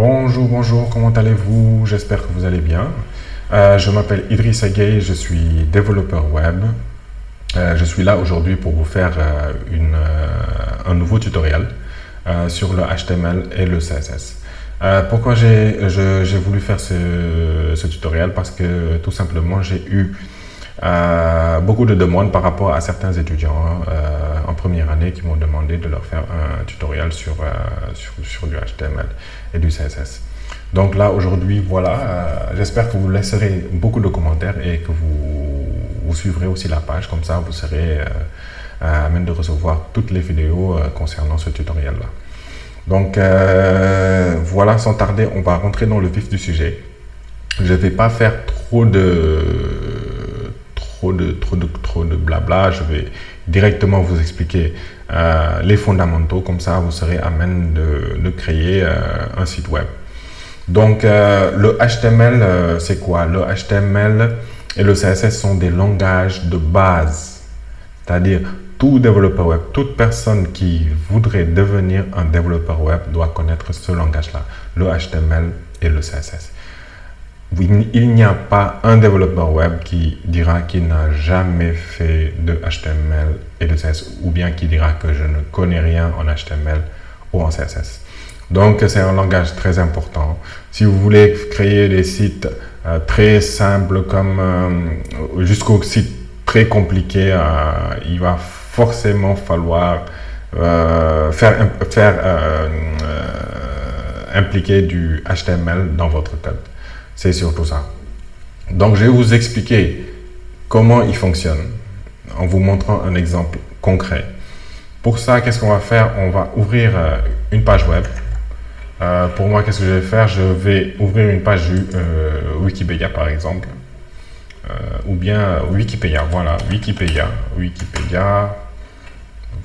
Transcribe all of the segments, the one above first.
Bonjour, bonjour, comment allez-vous? J'espère que vous allez bien. Je m'appelle Idrissa Gueye, je suis développeur web. Je suis là aujourd'hui pour vous faire un nouveau tutoriel sur le HTML et le CSS. Pourquoi j'ai voulu faire ce tutoriel? Parce que tout simplement j'ai eu beaucoup de demandes par rapport à certains étudiants en première année qui m'ont demandé de leur faire un tutoriel sur du HTML et du CSS. Donc là aujourd'hui, voilà, j'espère que vous laisserez beaucoup de commentaires et que vous suivrez aussi la page, comme ça vous serez à même de recevoir toutes les vidéos concernant ce tutoriel là. Donc voilà, sans tarder, on va rentrer dans le vif du sujet. Je ne vais pas faire trop de blabla, je vais directement vous expliquer les fondamentaux, comme ça vous serez à même de créer un site web. Donc le HTML, c'est quoi? Le HTML et le CSS sont des langages de base, c'est-à-dire tout développeur web, toute personne qui voudrait devenir un développeur web doit connaître ce langage-là, le HTML et le CSS. Il n'y a pas un développeur web qui dira qu'il n'a jamais fait de HTML et de CSS, ou bien qui dira que je ne connais rien en HTML ou en CSS. Donc, c'est un langage très important. Si vous voulez créer des sites très simples comme jusqu'aux sites très compliqués, il va forcément falloir impliquer du HTML dans votre code. C'est surtout ça. Donc, je vais vous expliquer comment il fonctionne en vous montrant un exemple concret. Pour ça, qu'est-ce qu'on va faire? On va ouvrir une page web. Pour moi, qu'est-ce que je vais faire? Je vais ouvrir une page Wikipédia, par exemple. Ou bien Wikipédia, voilà, Wikipédia.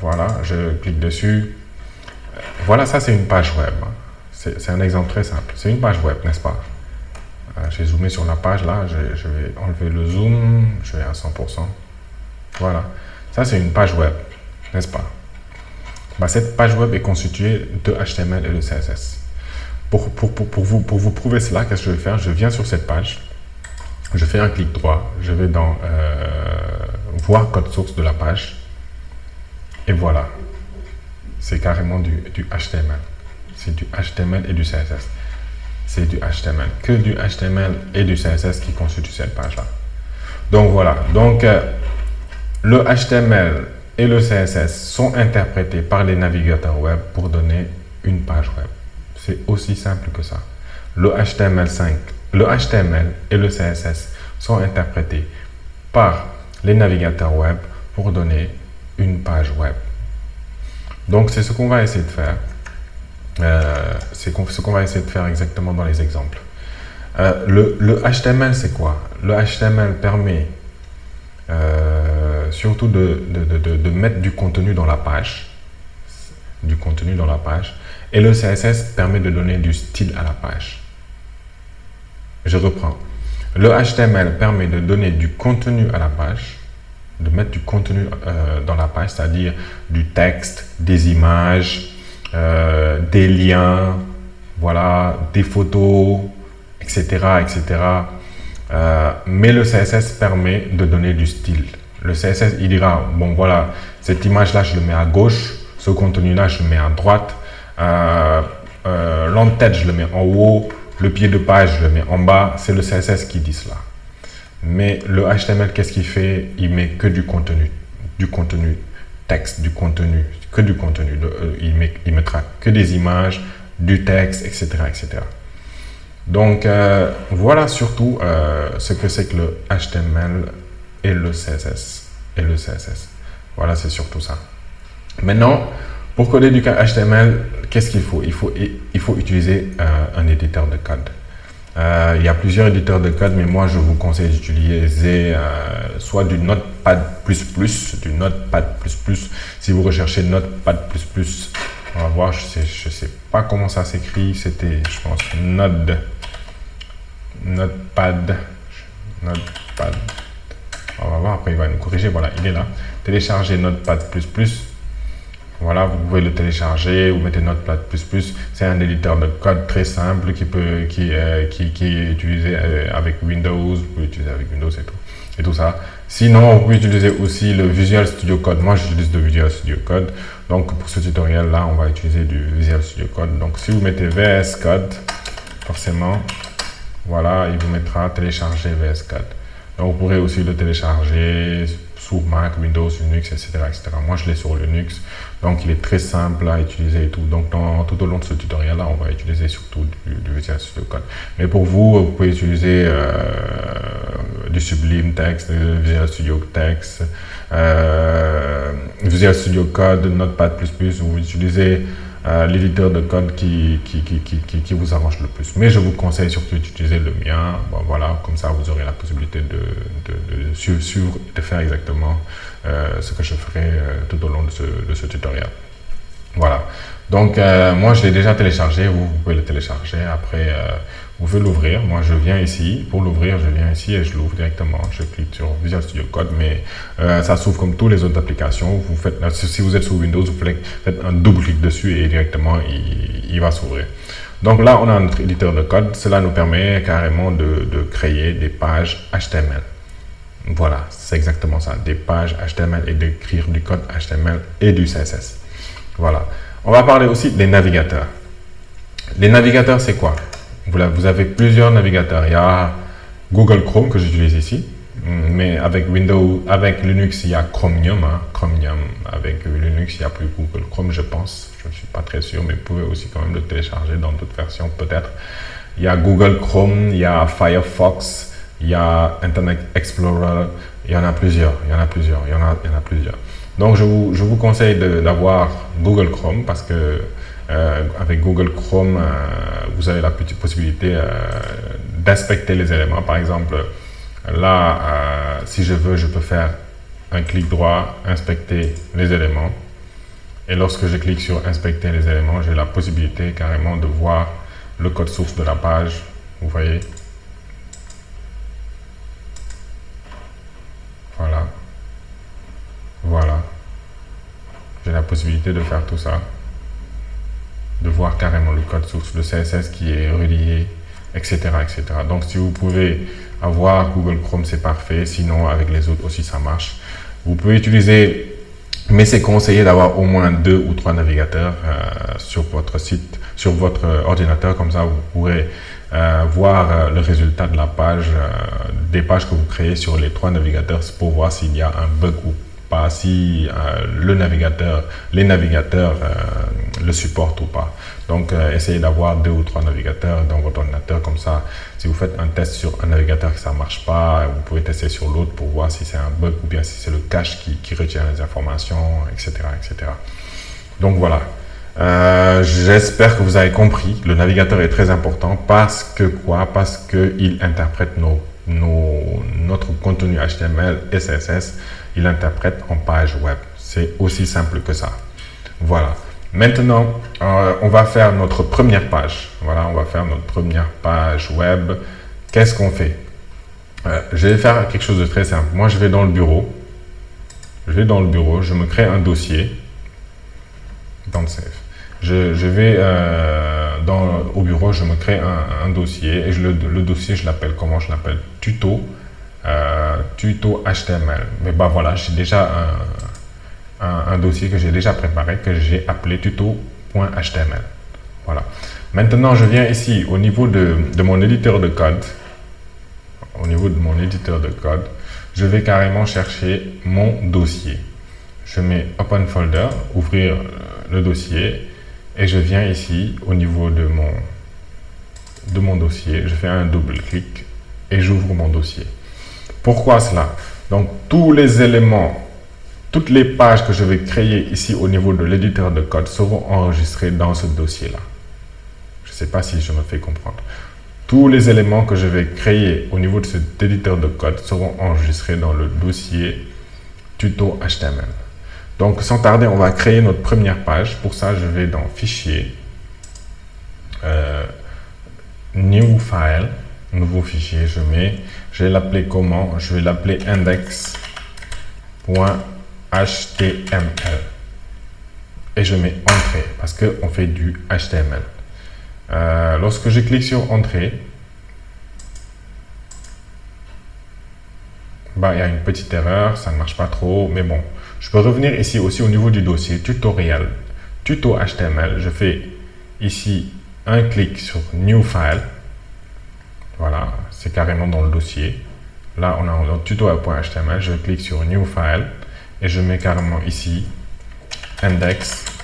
Voilà, je clique dessus. Voilà, ça, c'est une page web. C'est un exemple très simple. C'est une page web, n'est-ce pas? J'ai zoomé sur la page, là, je vais enlever le zoom, je vais à 100%. Voilà, ça c'est une page web, n'est-ce pas? Cette page web est constituée de HTML et de CSS. Pour vous prouver cela, qu'est-ce que je vais faire? Je viens sur cette page, je fais un clic droit, je vais dans voir code source de la page, et voilà, c'est carrément du HTML. C'est du HTML et du CSS. C'est du HTML, que du HTML et du CSS qui constituent cette page-là. Donc voilà, donc le HTML et le CSS sont interprétés par les navigateurs web pour donner une page web. C'est aussi simple que ça. Le HTML et le CSS sont interprétés par les navigateurs web pour donner une page web. Donc c'est ce qu'on va essayer de faire. C'est ce qu'on va essayer de faire exactement dans les exemples. Le HTML, c'est quoi? Le HTML permet surtout de mettre du contenu dans la page. Et le CSS permet de donner du style à la page. Je reprends. Le HTML permet de donner du contenu à la page, de mettre du contenu dans la page, c'est-à-dire du texte, des images, des liens, voilà, des photos, etc. Mais le CSS permet de donner du style. Le CSS, il dira, bon voilà, cette image-là, je le mets à gauche, ce contenu-là, je le mets à droite, l'entête, je le mets en haut, le pied de page, je le mets en bas. C'est le CSS qui dit cela. Mais le HTML, qu'est-ce qu'il fait? Il met que du contenu texte, du contenu. Il mettra que des images, du texte, etc. Donc, voilà surtout ce que c'est que le HTML et le CSS. Voilà, c'est surtout ça. Maintenant, pour coder du HTML, qu'est-ce qu'il faut? Il faut utiliser un éditeur de code. Il y a plusieurs éditeurs de code, mais moi je vous conseille d'utiliser soit du Notepad++, si vous recherchez Notepad++, on va voir, je sais pas comment ça s'écrit, c'était, je pense, Notepad, on va voir, après il va nous corriger, voilà, il est là, téléchargez Notepad++, Voilà, vous pouvez le télécharger, vous mettez Notepad++. C'est un éditeur de code très simple qui est utilisé avec Windows. Vous pouvez l'utiliser avec Windows et tout ça. Sinon, vous pouvez utiliser aussi le Visual Studio Code. Moi, j'utilise le Visual Studio Code. Donc, pour ce tutoriel-là, on va utiliser du Visual Studio Code. Donc, si vous mettez VS Code, forcément, voilà, il vous mettra télécharger VS Code. Donc, vous pourrez aussi le télécharger sous Mac, Windows, Linux, etc., etc. Moi, je l'ai sur Linux, donc il est très simple à utiliser et tout. Donc, tout au long de ce tutoriel-là, on va utiliser surtout du Visual Studio Code. Mais pour vous, vous pouvez utiliser du Sublime Text, Visual Studio Text, Visual Studio Code, Notepad++, vous utilisez l'éditeur de code qui vous arrange le plus. Mais je vous conseille surtout d'utiliser le mien. Bon, voilà, comme ça vous aurez la possibilité de suivre et de faire exactement ce que je ferai tout au long de ce tutoriel. Voilà. Donc, moi, je l'ai déjà téléchargé. Vous pouvez le télécharger. Après, vous pouvez l'ouvrir. Moi, je viens ici. Pour l'ouvrir, je viens ici et je l'ouvre directement. Je clique sur Visual Studio Code, mais ça s'ouvre comme toutes les autres applications. Vous faites, si vous êtes sous Windows, vous faites un double clic dessus et directement, il va s'ouvrir. Donc là, on a notre éditeur de code. Cela nous permet carrément de créer des pages HTML. Voilà, c'est exactement ça. Des pages HTML et d'écrire du code HTML et du CSS. Voilà. On va parler aussi des navigateurs. Les navigateurs, c'est quoi? Vous avez plusieurs navigateurs. Il y a Google Chrome que j'utilise ici, mais avec Linux, il y a Chromium. Chromium. Avec Linux, il n'y a plus Google Chrome, je pense. Je ne suis pas très sûr, mais vous pouvez aussi quand même le télécharger dans d'autres versions, peut-être. Il y a Google Chrome, il y a Firefox, il y a Internet Explorer. Il y en a plusieurs. Donc, je vous conseille d'avoir Google Chrome parce que avec Google Chrome, vous avez la petite possibilité d'inspecter les éléments. Par exemple, là, si je veux, je peux faire un clic droit, inspecter les éléments. Et lorsque je clique sur inspecter les éléments, j'ai la possibilité carrément de voir le code source de la page. Vous voyez? Voilà. Voilà. J'ai la possibilité de faire tout ça. De voir carrément le code source, le CSS qui est relié, etc., etc. Donc, si vous pouvez avoir Google Chrome, c'est parfait. Sinon, avec les autres aussi, ça marche. Vous pouvez utiliser, mais c'est conseillé d'avoir au moins 2 ou 3 navigateurs sur votre site, sur votre ordinateur. Comme ça, vous pourrez voir le résultat de la page, des pages que vous créez sur les 3 navigateurs pour voir s'il y a un bug ou pas, si les navigateurs le supportent ou pas. Donc, essayez d'avoir 2 ou 3 navigateurs dans votre ordinateur. Comme ça, si vous faites un test sur un navigateur que ça ne marche pas, vous pouvez tester sur l'autre pour voir si c'est un bug ou bien si c'est le cache qui retient les informations, etc., etc. Donc, voilà. J'espère que vous avez compris. Le navigateur est très important parce que quoi? Parce qu'il interprète notre contenu HTML et CSS. Il interprète en page web. C'est aussi simple que ça. Voilà. Maintenant, on va faire notre première page. Voilà, on va faire notre première page web. Qu'est-ce qu'on fait? Je vais faire quelque chose de très simple. Moi, je vais dans le bureau. Je me crée un dossier dans le Save. Je vais au bureau, je me crée un dossier et le dossier, je l'appelle comment? Je l'appelle tuto. Tuto HTML. Mais bah voilà, j'ai déjà un dossier que j'ai déjà préparé, que j'ai appelé tuto.html. Voilà. Maintenant, je viens ici au niveau de mon éditeur de code. Au niveau de mon éditeur de code, je vais carrément chercher mon dossier. Je mets Open Folder, ouvrir le dossier, et je viens ici au niveau de mon dossier. Je fais un double clic et j'ouvre mon dossier. Pourquoi cela? Donc, tous les éléments, toutes les pages que je vais créer ici au niveau de l'éditeur de code seront enregistrées dans ce dossier-là. Je ne sais pas si je me fais comprendre. Tous les éléments que je vais créer au niveau de cet éditeur de code seront enregistrés dans le dossier tuto HTML. Donc, sans tarder, on va créer notre première page. Pour ça, je vais dans Fichier, New File, nouveau fichier. Je vais l'appeler comment? Je vais l'appeler index.html. et je mets Entrée parce qu'on fait du HTML. Lorsque je clique sur Entrée, bah, il y a une petite erreur, ça ne marche pas trop, mais bon. Je peux revenir ici aussi au niveau du dossier, tutoriel, tuto HTML. Je fais ici un clic sur New File. Voilà, c'est carrément dans le dossier. Là, on a un tuto.html. Je clique sur New File et je mets carrément ici index.html.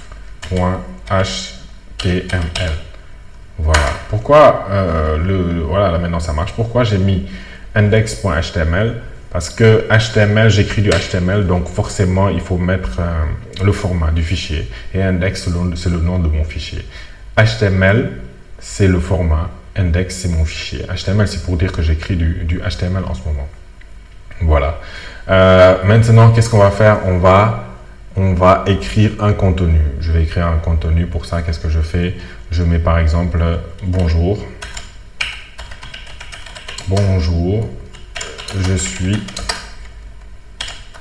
Voilà. Pourquoi voilà, là maintenant ça marche. Pourquoi j'ai mis index.html? Parce que HTML, j'écris du HTML, donc forcément, il faut mettre le format du fichier. Et index, c'est le nom de mon fichier. HTML, c'est le format. Index, c'est mon fichier. HTML, c'est pour dire que j'écris du HTML en ce moment. Voilà. Maintenant, qu'est-ce qu'on va faire? On va écrire un contenu. Je vais écrire un contenu. Pour ça, qu'est-ce que je fais? Je mets par exemple « Bonjour. Bonjour. Je suis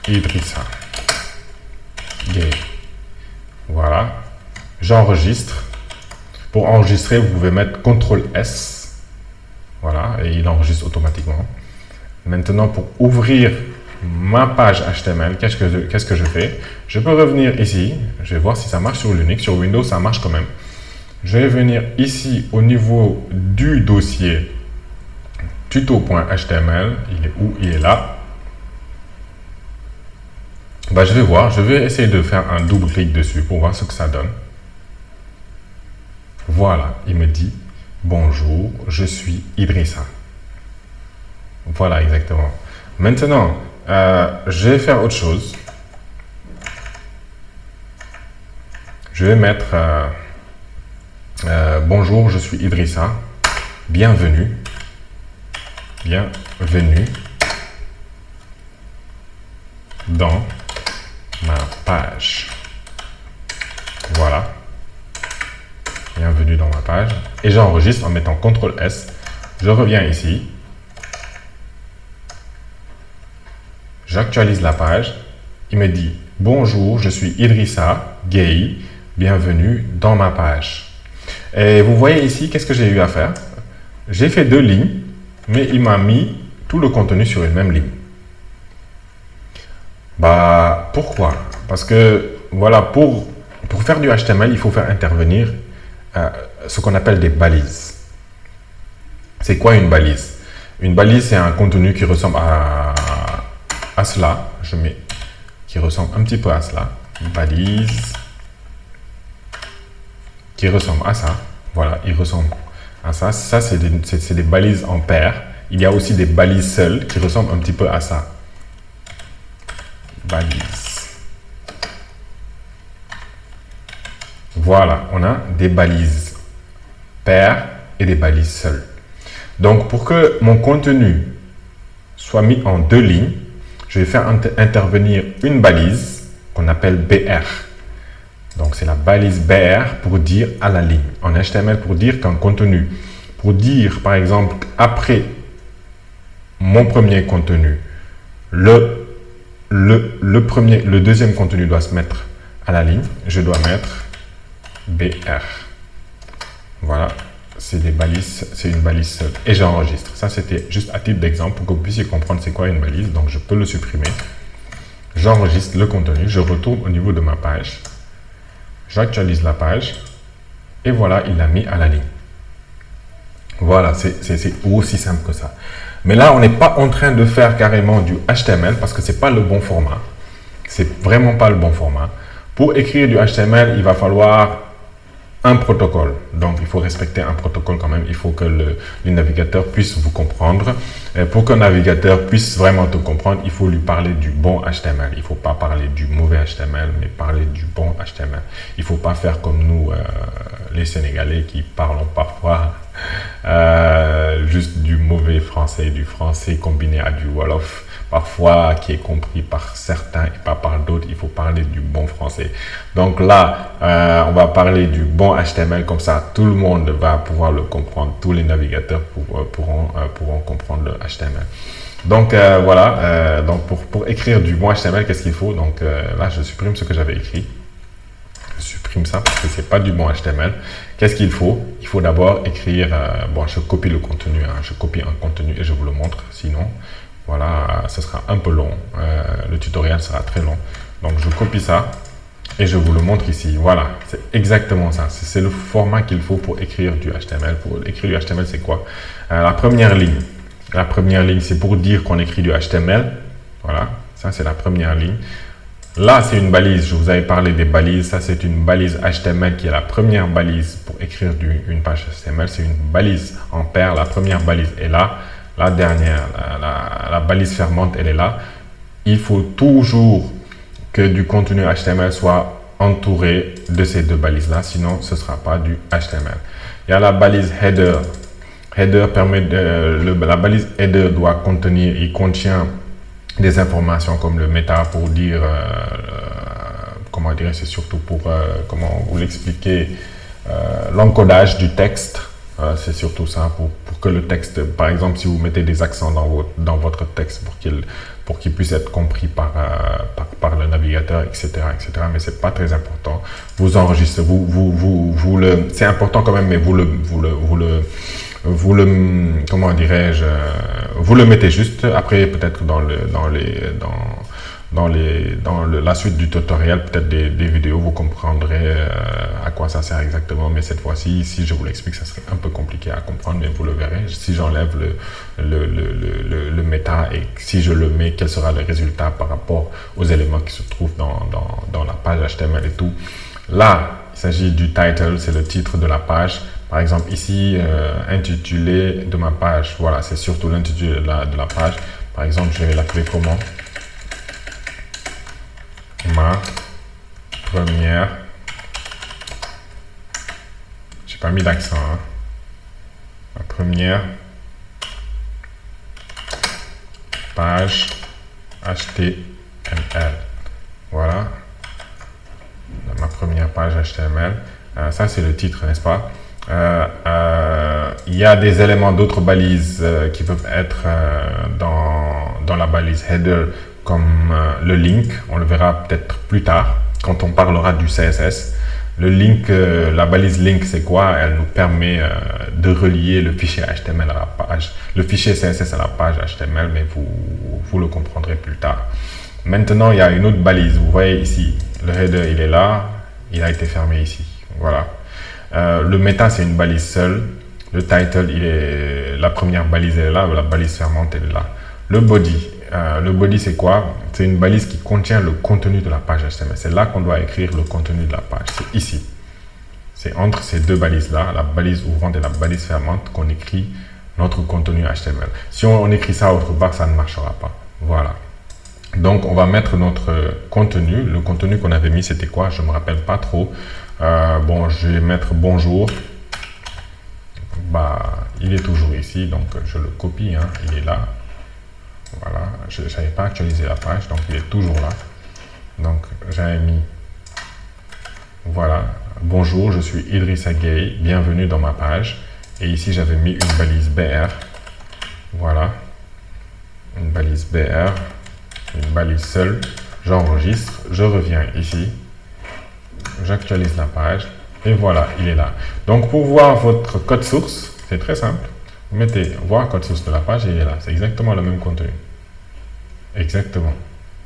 Idrissa Gueye. » Voilà. J'enregistre. Pour enregistrer, vous pouvez mettre CTRL-S. Voilà, et il enregistre automatiquement. Maintenant, pour ouvrir ma page HTML, qu'est-ce que je fais? Je peux revenir ici. Je vais voir si ça marche sur Linux. Sur Windows, ça marche quand même. Je vais venir ici au niveau du dossier tuto.html. Il est où? Il est là. Bah, je vais voir. Je vais essayer de faire un double clic dessus pour voir ce que ça donne. Voilà, il me dit « Bonjour, je suis Idrissa ». Voilà, exactement. Maintenant, je vais faire autre chose. Je vais mettre bonjour, je suis Idrissa. Bienvenue. Bienvenue dans ma page. Voilà. Bienvenue dans ma page. Et j'enregistre en mettant CTRL-S. Je reviens ici. J'actualise la page. Il me dit « Bonjour, je suis Idrissa Gueye. Bienvenue dans ma page. » Et vous voyez ici, qu'est-ce que j'ai eu à faire? J'ai fait 2 lignes, mais il m'a mis tout le contenu sur une même ligne. Bah, pourquoi? Parce que, voilà, pour faire du HTML, il faut faire intervenir ce qu'on appelle des balises. C'est quoi une balise? Une balise, c'est un contenu qui ressemble à cela. Je mets qui ressemble un petit peu à cela. Une balise qui ressemble à ça. Voilà, il ressemble à ça. Ça, c'est des balises en paire. Il y a aussi des balises seules qui ressemblent un petit peu à ça. Balise. Voilà, on a des balises paires et des balises seules. Donc, pour que mon contenu soit mis en 2 lignes, je vais faire intervenir une balise qu'on appelle BR. Donc, c'est la balise BR pour dire à la ligne. En HTML, pour dire qu'un contenu, pour dire, par exemple, après mon premier contenu, le deuxième contenu doit se mettre à la ligne, je dois mettre BR. Voilà, c'est une balise seule. Et j'enregistre. Ça, c'était juste à titre d'exemple pour que vous puissiez comprendre c'est quoi une balise. Donc, je peux le supprimer. J'enregistre le contenu. Je retourne au niveau de ma page. J'actualise la page. Et voilà, il l'a mis à la ligne. Voilà, c'est aussi simple que ça. Mais là, on n'est pas en train de faire carrément du HTML parce que ce n'est pas le bon format. C'est vraiment pas le bon format. Pour écrire du HTML, il va falloir un protocole. Donc, il faut respecter un protocole quand même. Il faut que le navigateur puisse vous comprendre. Et pour qu'un navigateur puisse vraiment te comprendre, il faut lui parler du bon HTML. Il ne faut pas parler du mauvais HTML, mais parler du bon HTML. Il ne faut pas faire comme nous, les Sénégalais, qui parlent parfois juste du mauvais français, du français combiné à du Wolof, parfois qui est compris par certains et pas par d'autres. Il faut parler du bon français. Donc là, on va parler du bon HTML, comme ça tout le monde va pouvoir le comprendre. Tous les navigateurs pourront comprendre le HTML. Donc voilà, donc pour écrire du bon HTML, qu'est-ce qu'il faut? Donc là, je supprime ce que j'avais écrit. Je supprime supprime ça parce que c'est pas du bon HTML. Qu'est-ce qu'il faut? Il faut d'abord écrire, bon, je copie le contenu, hein, je copie un contenu et je vous le montre, sinon, voilà, ce sera un peu long, le tutoriel sera très long. Donc, je copie ça et je vous le montre ici. Voilà, c'est exactement ça. C'est le format qu'il faut pour écrire du HTML. Pour écrire du HTML, c'est quoi? La première ligne, c'est pour dire qu'on écrit du HTML. Voilà, ça c'est la première ligne. Là, c'est une balise. Je vous avais parlé des balises. Ça, c'est une balise HTML qui est la première balise pour écrire une page HTML. C'est une balise en paire. La première balise est là. La dernière, la balise fermante, elle est là. Il faut toujours que du contenu HTML soit entouré de ces deux balises-là. Sinon, ce ne sera pas du HTML. Il y a la balise header. Header permet la balise header doit contenir, il contient des informations comme le méta pour dire, comment dire, c'est surtout pour, comment vous l'expliquer, l'encodage du texte. C'est surtout ça, pour que le texte, par exemple, si vous mettez des accents dans votre texte pour qu'il puisse être compris par le navigateur, etc., etc. Mais c'est pas très important. Vous enregistrez, c'est important quand même, mais comment dirais-je, vous le mettez juste. Après, peut-être dans la suite du tutoriel, peut-être des vidéos, vous comprendrez à quoi ça sert exactement. Mais cette fois-ci, si je vous l'explique, ça serait un peu compliqué à comprendre, mais vous le verrez. Si j'enlève le méta et si je le mets, quel sera le résultat par rapport aux éléments qui se trouvent dans la page HTML et tout. Là, il s'agit du title, c'est le titre de la page. Par exemple, ici, intitulé de ma page. Voilà, c'est surtout l'intitulé de la page. Par exemple, je vais l'appeler comment? Ma première. J'ai pas mis d'accent. Hein. Ma première page HTML. Voilà. Ma première page HTML. Ça, c'est le titre, n'est-ce pas? Il y a des éléments d'autres balises qui peuvent être dans la balise header, comme le link. On le verra peut-être plus tard quand on parlera du CSS. Le link, la balise link, c'est quoi? Elle nous permet de relier le fichier HTML à la page, le fichier CSS à la page HTML, mais vous le comprendrez plus tard. Maintenant, il y a une autre balise. Vous voyez ici, le header, il est là, il a été fermé ici. Voilà. Le méta, c'est une balise seule. Le title, la première balise, elle est là. La balise fermante, elle est là. Le body, c'est quoi? C'est une balise qui contient le contenu de la page HTML. C'est là qu'on doit écrire le contenu de la page. C'est ici. C'est entre ces deux balises-là, la balise ouvrante et la balise fermante, qu'on écrit notre contenu HTML. Si on écrit ça autre part, ça ne marchera pas. Voilà. Donc, on va mettre notre contenu. Le contenu qu'on avait mis, c'était quoi? Je ne me rappelle pas trop. Bon, je vais mettre bonjour. Il est toujours ici, donc je le copie. Hein, il est là. Voilà. Je ne savais pas actualiser la page, donc il est toujours là. Donc, j'avais mis. Voilà. Bonjour, je suis Idrissa Gueye. Bienvenue dans ma page. Et ici, j'avais mis une balise BR. Voilà. Une balise BR. Une balise seule, j'enregistre, je reviens ici, j'actualise la page et voilà, il est là. Donc pour voir votre code source, c'est très simple. Vous mettez voir code source de la page et il est là. C'est exactement le même contenu. Exactement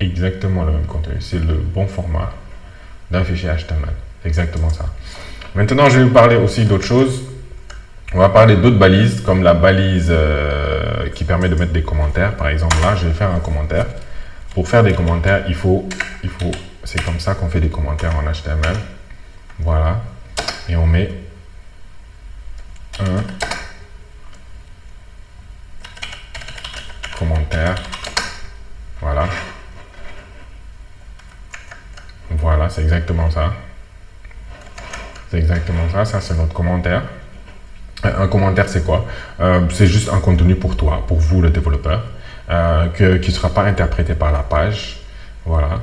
le même contenu. C'est le bon format d'un fichier HTML. Exactement ça. Maintenant, je vais vous parler aussi d'autres choses. On va parler d'autres balises, comme la balise qui permet de mettre des commentaires. Par exemple, là, je vais faire un commentaire. Pour faire des commentaires, c'est comme ça qu'on fait des commentaires en HTML. Voilà. Et on met un commentaire. Voilà. Voilà, c'est exactement ça. C'est exactement ça. Ça, c'est notre commentaire. Un commentaire, c'est quoi? C'est juste un contenu pour toi, pour vous, le développeur. Qui ne sera pas interprété par la page, voilà,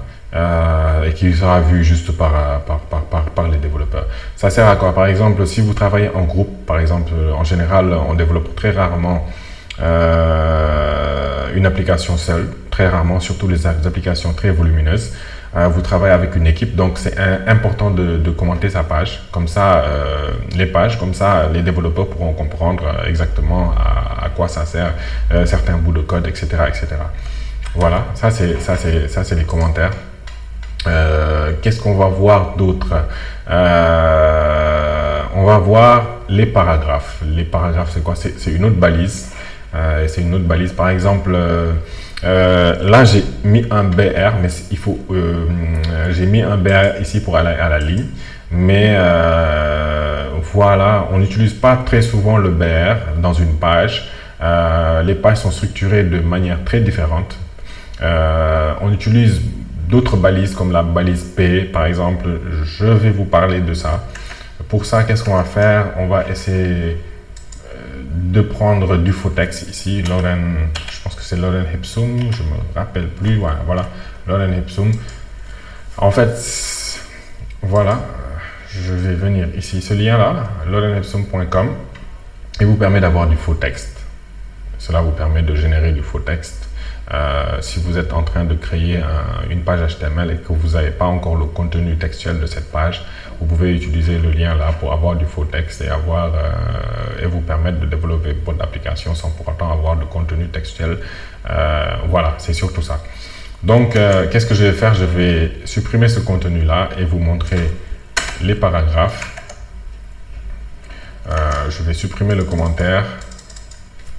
et qui sera vu juste par les développeurs. Ça sert à quoi? Par exemple, si vous travaillez en groupe, par exemple, en général, on développe très rarement une application seule, très rarement, surtout les applications très volumineuses. vous travaillez avec une équipe, donc c'est important de commenter sa page. Comme ça, les développeurs pourront comprendre exactement à quoi ça sert, certains bouts de code, etc., etc. Voilà, ça c'est les commentaires. Qu'est-ce qu'on va voir d'autre? On va voir les paragraphes. Les paragraphes, c'est quoi? C'est une autre balise. C'est une autre balise. Par exemple, là j'ai mis un BR, mais j'ai mis un BR ici pour aller à la ligne. Mais voilà, on n'utilise pas très souvent le BR dans une page. Les pages sont structurées de manière très différente. On utilise d'autres balises comme la balise P, par exemple. Je vais vous parler de ça. Pour ça, qu'est-ce qu'on va faire? On va essayer de prendre du faux texte ici. Je pense que c'est Lorem Ipsum, je me rappelle plus. Voilà, Lorem Ipsum. En fait, voilà, je vais venir ici. Ce lien-là, loremipsum.com, il vous permet d'avoir du faux texte. Cela vous permet de générer du faux texte. Si vous êtes en train de créer une page HTML et que vous n'avez pas encore le contenu textuel de cette page, vous pouvez utiliser le lien là pour avoir du faux texte et vous permettre de développer votre application sans pour autant avoir de contenu textuel. Voilà, c'est surtout ça. Donc, qu'est-ce que je vais faire? Je vais supprimer ce contenu là et vous montrer les paragraphes. Je vais supprimer le commentaire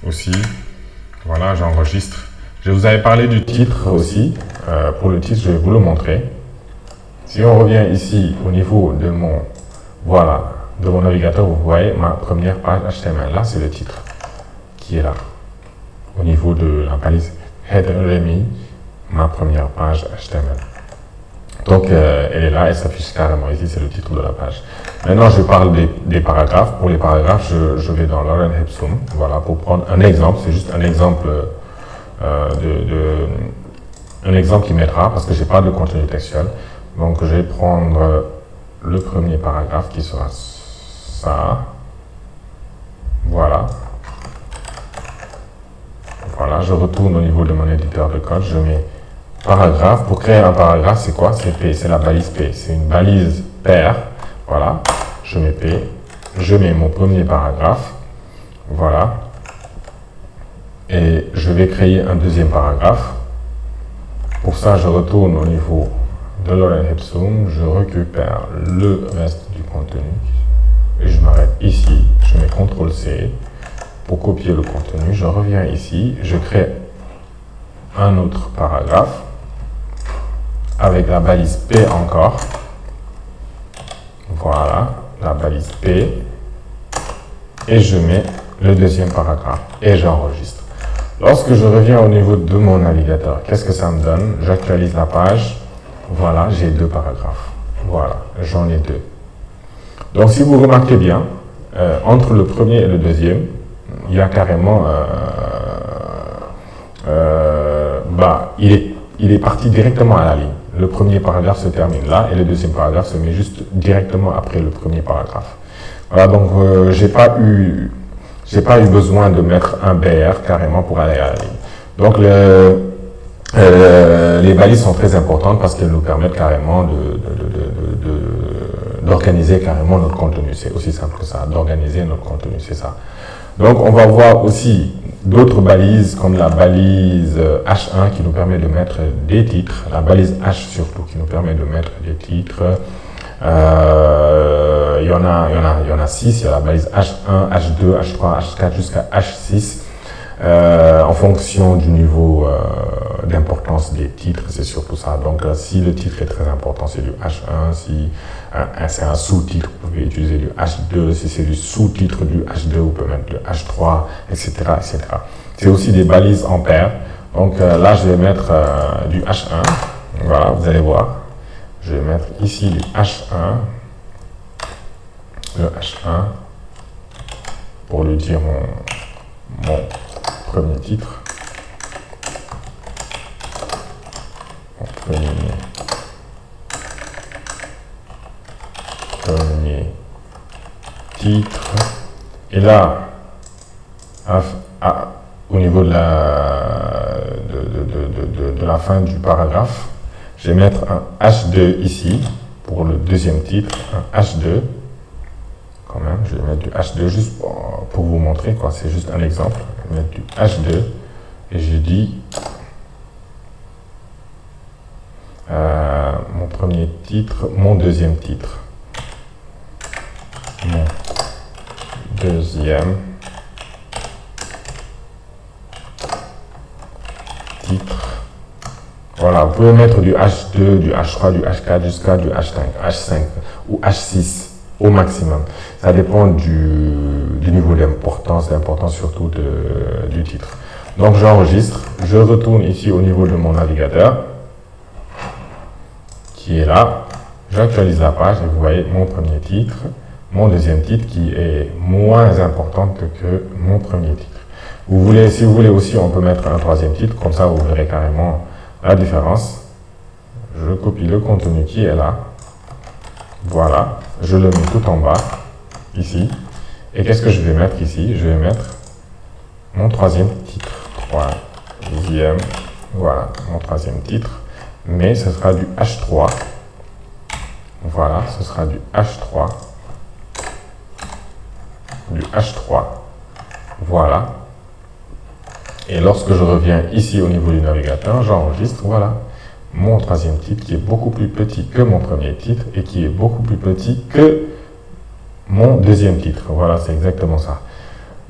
aussi. Voilà, j'enregistre. Je vous avais parlé du titre aussi. Pour le titre, je vais vous le montrer. Si on revient ici au niveau de mon navigateur, vous voyez ma première page HTML. Là, c'est le titre qui est là. Au niveau de la balise header, j'ai mis ma première page HTML. Donc, elle est là, elle s'affiche carrément. Ici, c'est le titre de la page. Maintenant, je parle des paragraphes. Pour les paragraphes, je vais dans Lorem Ipsum. Voilà, pour prendre un exemple. C'est juste un exemple. Un exemple qui m'aidera parce que j'ai pas de contenu textuel. Donc je vais prendre le premier paragraphe qui sera ça. Voilà. Voilà, je retourne au niveau de mon éditeur de code. Je mets paragraphe. Pour créer un paragraphe, c'est quoi? C'est P, c'est la balise P. C'est une balise paire. Voilà. Je mets P. Je mets mon premier paragraphe. Voilà. Et je vais créer un deuxième paragraphe. Pour ça, je retourne au niveau de Lorem Ipsum, je récupère le reste du contenu et je m'arrête ici. Je mets CTRL-C pour copier le contenu. Je reviens ici, je crée un autre paragraphe avec la balise P encore. Voilà, la balise P. Et je mets le deuxième paragraphe et j'enregistre. Lorsque je reviens au niveau de mon navigateur, qu'est-ce que ça me donne? J'actualise la page. Voilà, j'ai deux paragraphes. Voilà, j'en ai deux. Donc, si vous remarquez bien, entre le premier et le deuxième, il y a carrément... il est parti directement à la ligne. Le premier paragraphe se termine là et le deuxième paragraphe se met juste directement après le premier paragraphe. Voilà, donc j'ai pas eu besoin de mettre un BR carrément pour aller à la ligne. Donc les balises sont très importantes parce qu'elles nous permettent carrément d'organiser carrément notre contenu. C'est aussi simple que ça, d'organiser notre contenu, c'est ça. Donc on va voir aussi d'autres balises comme la balise H1 qui nous permet de mettre des titres, la balise H surtout qui nous permet de mettre des titres. Il y en a 6, il y a la balise H1, H2, H3, H4 jusqu'à H6 en fonction du niveau d'importance des titres, c'est surtout ça. Donc si le titre est très important, c'est du H1, si c'est un sous-titre, vous pouvez utiliser du H2, si c'est du sous-titre du H2, vous pouvez mettre le H3, etc. etc. C'est aussi des balises en paire. Donc là, je vais mettre du H1, voilà, vous allez voir. Je vais mettre ici du H1, le H1, pour lui dire mon premier titre. Mon premier titre. Et là, au niveau de la fin du paragraphe, Je vais mettre un H2 ici, pour le deuxième titre, un H2. Quand même, je vais mettre du H2 juste pour vous montrer, quoi. C'est juste un exemple. Je vais mettre du H2 et je dis mon premier titre, mon deuxième titre. Mon deuxième titre. Voilà, vous pouvez mettre du H2, du H3, du H4 jusqu'à du H5 ou H6 au maximum. Ça dépend du niveau d'importance, surtout du titre. Donc j'enregistre, je retourne ici au niveau de mon navigateur qui est là. J'actualise la page et vous voyez mon premier titre, mon deuxième titre qui est moins important que mon premier titre. Si vous voulez aussi, on peut mettre un troisième titre, comme ça vous verrez carrément la différence. Je copie le contenu qui est là. Voilà, je le mets tout en bas, ici. Et qu'est-ce que je vais mettre ici? Je vais mettre mon troisième titre. Troisième, voilà, mon troisième titre. Mais ce sera du H3. Voilà, ce sera du H3. Du H3. Voilà. Et lorsque je reviens ici au niveau du navigateur, j'enregistre, voilà, mon troisième titre qui est beaucoup plus petit que mon premier titre et qui est beaucoup plus petit que mon deuxième titre. Voilà, c'est exactement ça.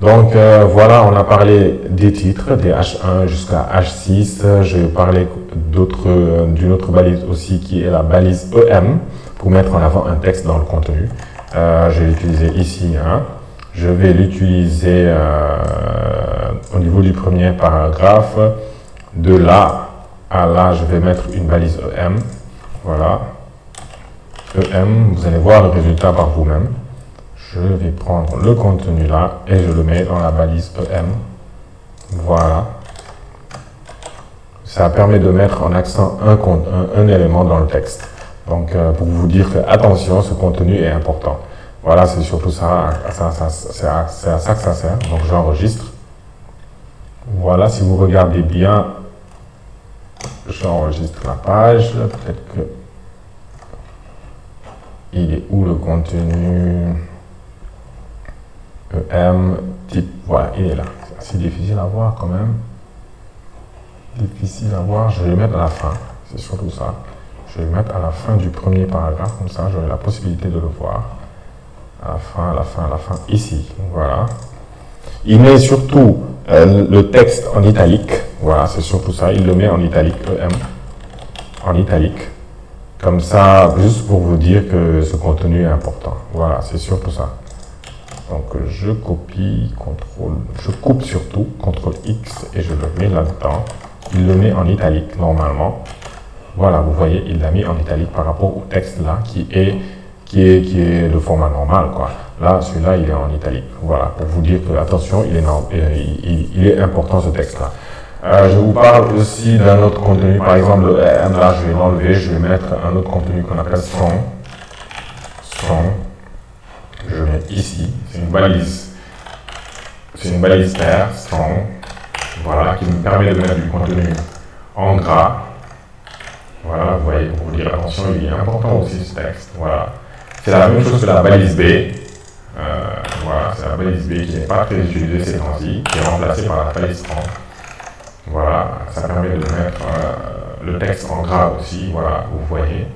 Donc voilà, on a parlé des titres, des H1 jusqu'à H6. Je vais parler d'une autre balise aussi qui est la balise EM pour mettre en avant un texte dans le contenu. Je vais l'utiliser ici. Hein. Je vais l'utiliser au niveau du premier paragraphe. De là à là, je vais mettre une balise EM. Voilà. EM, vous allez voir le résultat par vous-même. Je vais prendre le contenu là et je le mets dans la balise EM. Voilà. Ça permet de mettre en accent un élément dans le texte. Donc, pour vous dire que, attention, ce contenu est important. Voilà, c'est surtout ça, c'est à ça que ça sert. Donc, j'enregistre. Voilà, si vous regardez bien, j'enregistre la page. Peut-être que... Il est où le contenu? EM, type, voilà, il est là. C'est assez difficile à voir quand même. Difficile à voir, je vais le mettre à la fin. C'est surtout ça. Je vais le mettre à la fin du premier paragraphe, comme ça j'aurai la possibilité de le voir. À la fin, à la fin, à la fin, ici. Voilà. Il met surtout le texte en italique. Voilà, c'est surtout ça. Il le met en italique, EM. En italique. Comme ça, juste pour vous dire que ce contenu est important. Voilà, c'est surtout ça. Donc je copie, je coupe surtout, CTRL X et je le mets là-dedans. Il le met en italique normalement. Voilà, vous voyez, il l'a mis en italique par rapport au texte là qui est le format normal, quoi. Là, celui-là, il est en italique. Voilà, pour vous dire que, attention, il est important ce texte-là. Je vous parle aussi d'un autre contenu, par exemple, le M, là, je vais l'enlever, je vais mettre un autre contenu qu'on appelle son. Je mets ici, c'est une balise. C'est une balise paire, strong. Voilà, qui me permet de mettre du contenu en gras. Voilà, vous voyez, pour vous dire, attention, il est important aussi ce texte. Voilà. C'est la même chose que la balise B. Voilà, c'est la balise B qui n'est pas très utilisée ces temps-ci, qui est remplacée par la balise strong. Voilà, ça permet de mettre le texte en gras aussi. Voilà, vous voyez.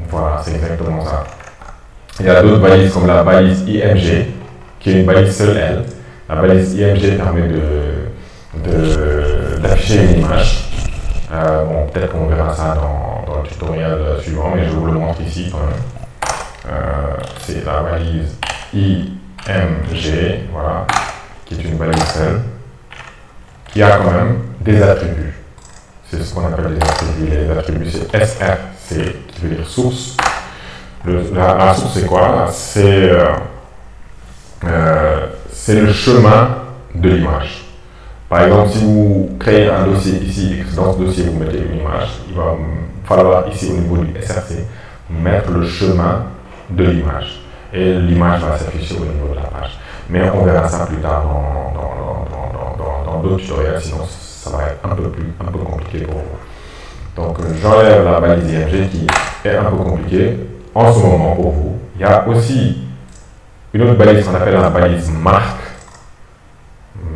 Voilà, c'est exactement ça. Il y a d'autres balises comme la balise IMG, qui est une balise seule L. La balise IMG permet d'afficher une image. Bon, peut-être qu'on verra ça dans le tutoriel suivant, mais je vous le montre ici quand même. C'est la balise IMG, voilà, qui est une balise seule, qui a quand même des attributs. C'est ce qu'on appelle des attributs. Les attributs, c'est SRC, qui veut dire source. La source, c'est quoi? C'est le chemin de l'image. Par exemple, si vous créez un dossier ici, dans ce dossier, vous mettez une image, il va falloir ici, au niveau du SRC, mettre le chemin de l'image. Et l'image va s'afficher au niveau de la page. Mais on verra ça plus tard dans d'autres tutoriels, sinon ça va être un peu compliqué pour vous. Donc j'enlève la balise IMG qui est un peu compliquée en ce moment pour vous. Il y a aussi une autre balise qu'on appelle la balise marque.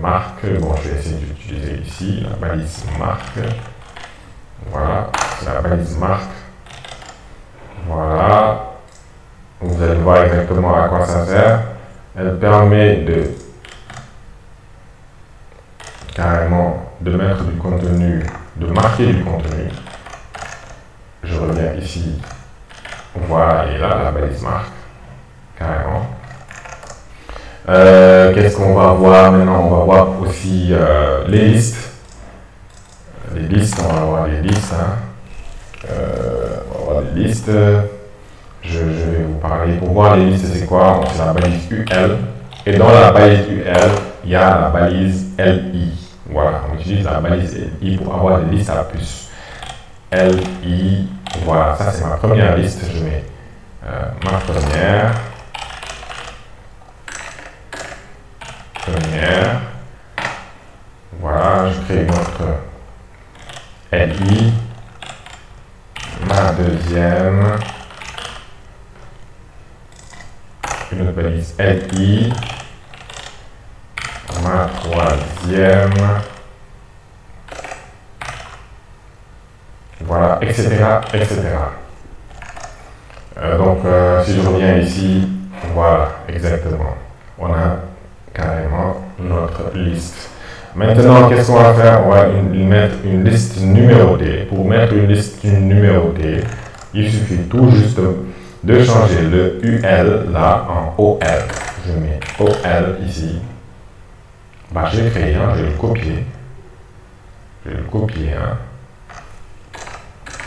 Marque, bon je vais essayer d'utiliser ici la balise marque. Voilà, c'est la balise marque. Voilà. Vous allez voir exactement à quoi ça sert. Elle permet de carrément de mettre du contenu, de marquer du contenu. Je reviens ici. Voilà, et là, la balise marque. Carrément. Qu'est-ce qu'on va voir maintenant? On va voir aussi les listes. Les listes, on va voir les listes. Hein. On va voir les listes. Je vais vous parler. Pour voir les listes, c'est quoi? C'est la balise UL. Et dans la balise UL, il y a la balise LI. Voilà, on utilise la balise LI pour avoir des listes à puce. LI, voilà, ça c'est ma première liste. Je mets ma première. Voilà, je crée une autre LI. Ma deuxième. Une autre balise LI. Ma troisième. Voilà, etc. etc. Donc, si je reviens ici, voilà, exactement. On a carrément notre liste. Maintenant, qu'est-ce qu'on va faire? On va mettre une liste numérotée. Pour mettre une liste numérotée, il suffit tout juste de changer le UL là en OL. Je mets OL ici. Bah, j'ai créé un, je vais le copier. Je vais le copier un.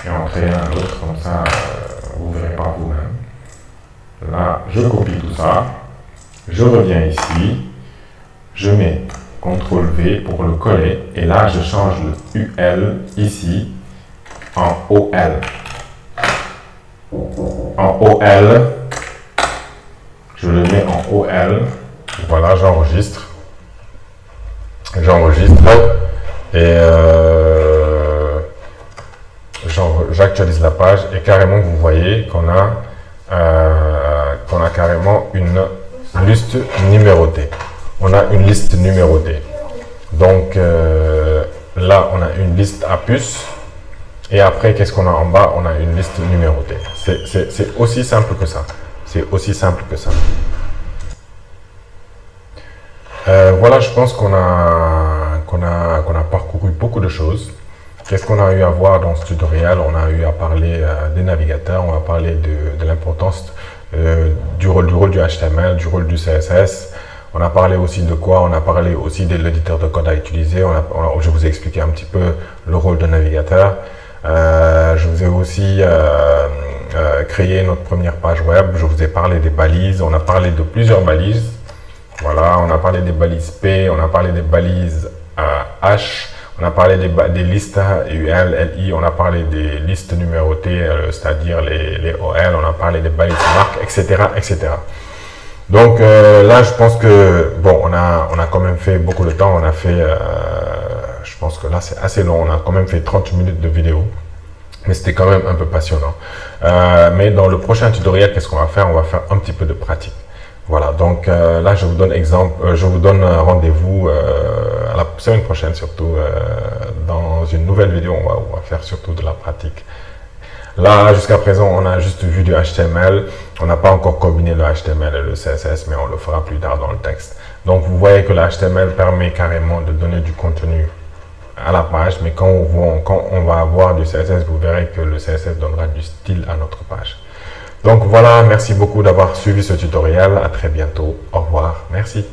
Et en créer un autre, comme ça, vous ne verrez pas vous-même. Là, je copie tout ça. Je reviens ici. Je mets CTRL V pour le coller. Et là, je change le UL ici en OL. En OL. Je le mets en OL. Voilà, j'enregistre. J'enregistre. Et j'actualise la page. Et carrément, vous voyez qu'on a carrément une liste numérotée. On a une liste numérotée. Donc là, on a une liste à puce. Et après, qu'est-ce qu'on a en bas? On a une liste numérotée. C'est aussi simple que ça. C'est aussi simple que ça. Voilà, je pense qu'on a parcouru beaucoup de choses. Qu'est-ce qu'on a eu à voir dans ce tutoriel? On a eu à parler des navigateurs, on a parlé de l'importance du rôle du HTML, du rôle du CSS. On a parlé aussi de quoi? On a parlé aussi de l'éditeur de code à utiliser. Je vous ai expliqué un petit peu le rôle de navigateur. Je vous ai aussi créé notre première page web. Je vous ai parlé des balises. On a parlé de plusieurs balises. Voilà, on a parlé des balises P, on a parlé des balises H, on a parlé des listes UL, LI, on a parlé des listes numérotées, c'est-à-dire les OL, on a parlé des balises marques, etc. etc. Donc là, je pense que, bon, on a quand même fait beaucoup de temps, on a fait, je pense que là, c'est assez long, on a quand même fait 30 minutes de vidéo. Mais c'était quand même un peu passionnant. Mais dans le prochain tutoriel, qu'est-ce qu'on va faire? On va faire un petit peu de pratique. Voilà, donc là je vous donne rendez-vous à la semaine prochaine, surtout dans une nouvelle vidéo. On va faire surtout de la pratique. Là, jusqu'à présent, on a juste vu du HTML. On n'a pas encore combiné le HTML et le CSS, mais on le fera plus tard dans le texte. Donc vous voyez que le HTML permet carrément de donner du contenu à la page, mais quand on va avoir du CSS, vous verrez que le CSS donnera du style à notre page. Donc voilà, merci beaucoup d'avoir suivi ce tutoriel. À très bientôt. Au revoir. Merci.